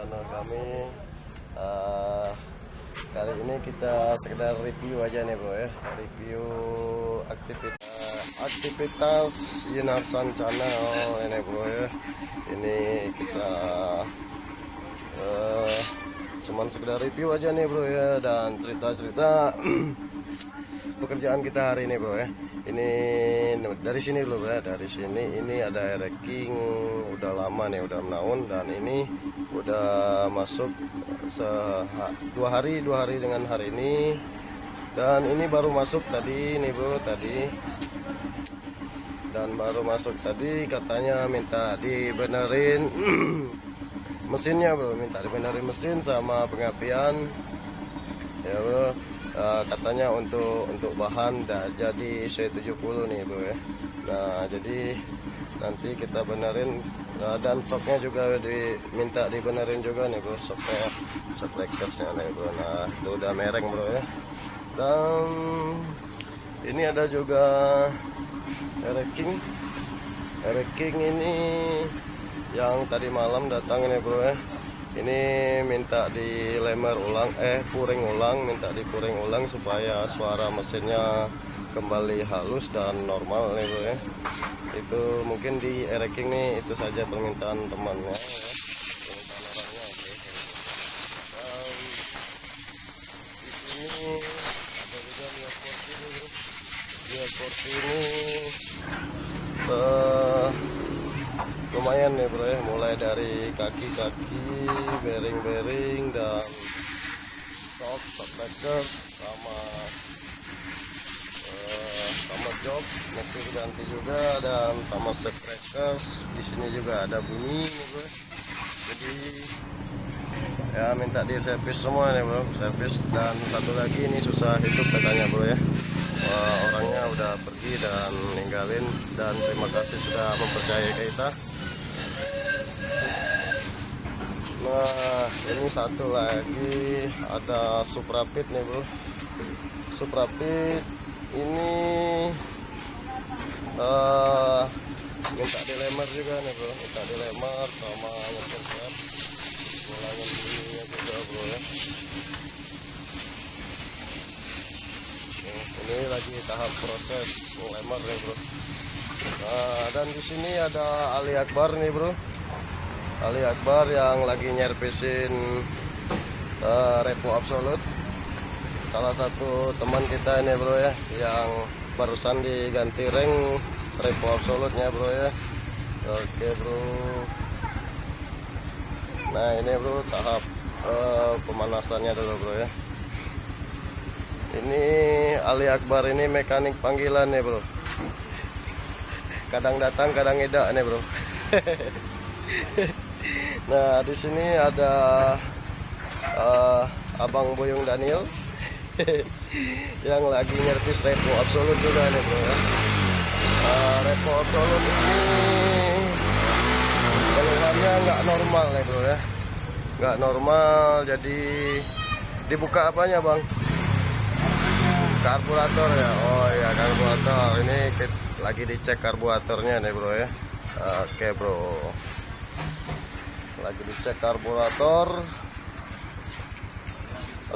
channel kami. Kali ini kita sekedar review aja nih bro ya, review aktivitas Yunarsan channel ini bro ya. Ini kita cuman sekedar review aja nih bro ya, dan cerita-cerita pekerjaan kita hari ini bro ya. Ini dari sini dulu bro ya, dari sini ini ada ereking udah lama nih, udah menaun, dan ini udah masuk 2 hari dengan hari ini, dan ini baru masuk tadi nih bro, dan baru masuk tadi katanya minta dibenerin mesinnya bro, minta dibenerin mesin sama pengapian ya bro. Katanya untuk bahan jadi C70 nih bro ya. Nah jadi nanti kita benerin, dan soknya juga diminta dibenerin juga nih bro, soknya, sok lekesnya nih bro. Nah itu udah mereng bro ya. Dan ini ada juga ereking ini yang tadi malam datang ini bro ya. Ini minta dilemer ulang, puring ulang, minta dipuring ulang supaya suara mesinnya kembali halus dan normal nih bro ya. Itu mungkin di ereking nih, itu saja permintaan temannya ya. Permintaan orangnya oke. Dan di sini ada juga Mia Sporty ini lumayan nih bro ya, mulai dari kaki-kaki, bearing-bearing, dan sok breaker sama jok mesti ganti juga, dan sama set breakers. Di sini juga ada bunyi nih bro. Jadi ya minta di servis semua nih bro, servis. Dan satu lagi ini susah hidup katanya bro ya. Orangnya udah pergi dan ninggalin, dan terima kasih sudah mempercayai kita. Nah ini satu lagi ada Suprapit nih bro. Suprapit ini minta dilemer juga nih bro, minta dilemer sama nyetir, ngulangin bunyinya juga bro ya. Ini lagi tahap proses lemer nih bro. Nah dan di sini ada Ali Akbar nih bro, Ali Akbar yang lagi nyervisin Repo Absolute, salah satu teman kita ini bro ya, yang barusan diganti ring Repo Absolute nya bro ya. Oke bro. Nah ini bro tahap pemanasannya dulu bro ya. Ini Ali Akbar ini mekanik panggilan nih bro, kadang datang kadang tidak nih bro. Nah di sini ada Abang Boyong Daniel yang lagi nyervis Repo Absolute juga nih bro ya. Repo Absolute ini keluhannya nggak normal nih bro ya, nggak normal. Jadi dibuka apanya bang? Karburator ya. Oh ya karburator, ini lagi dicek karburatornya nih bro ya. Oke bro, lagi dicek karburator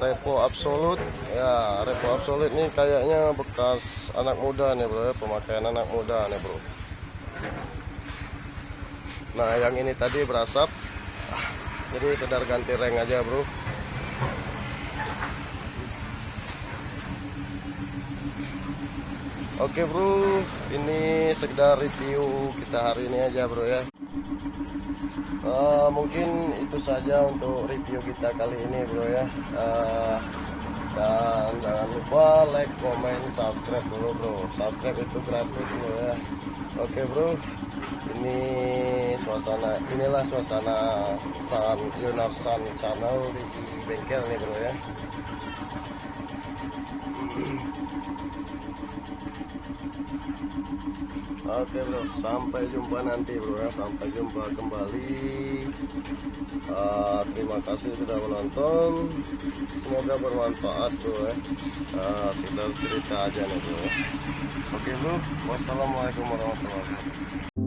Repo Absolute ya. Repo Absolute ini kayaknya bekas anak muda nih bro ya, pemakaian anak muda nih bro. Nah yang ini tadi berasap, jadi sedar ganti reng aja bro. Oke bro, ini sekedar review kita hari ini aja bro ya. Mungkin itu saja untuk review kita kali ini bro ya. Dan jangan lupa like, comment, subscribe dulu bro. Subscribe itu gratis bro ya. Oke bro, inilah suasana Yunarsan channel di bengkel nih bro ya. Oke bro, sampai jumpa nanti bro ya, sampai jumpa kembali. Terima kasih sudah menonton, semoga bermanfaat bro ya. Sekedar cerita aja nih bro ya. Oke bro, wassalamualaikum warahmatullahi wabarakatuh.